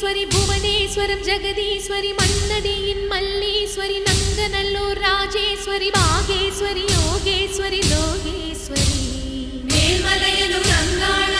Maheswari Puvaneswaram Jagadeeswari மன்னடியின் Malleswari Nanganallur Rajeswari Bageshwari Yogeswari Lokeswari Melmalayanur Angala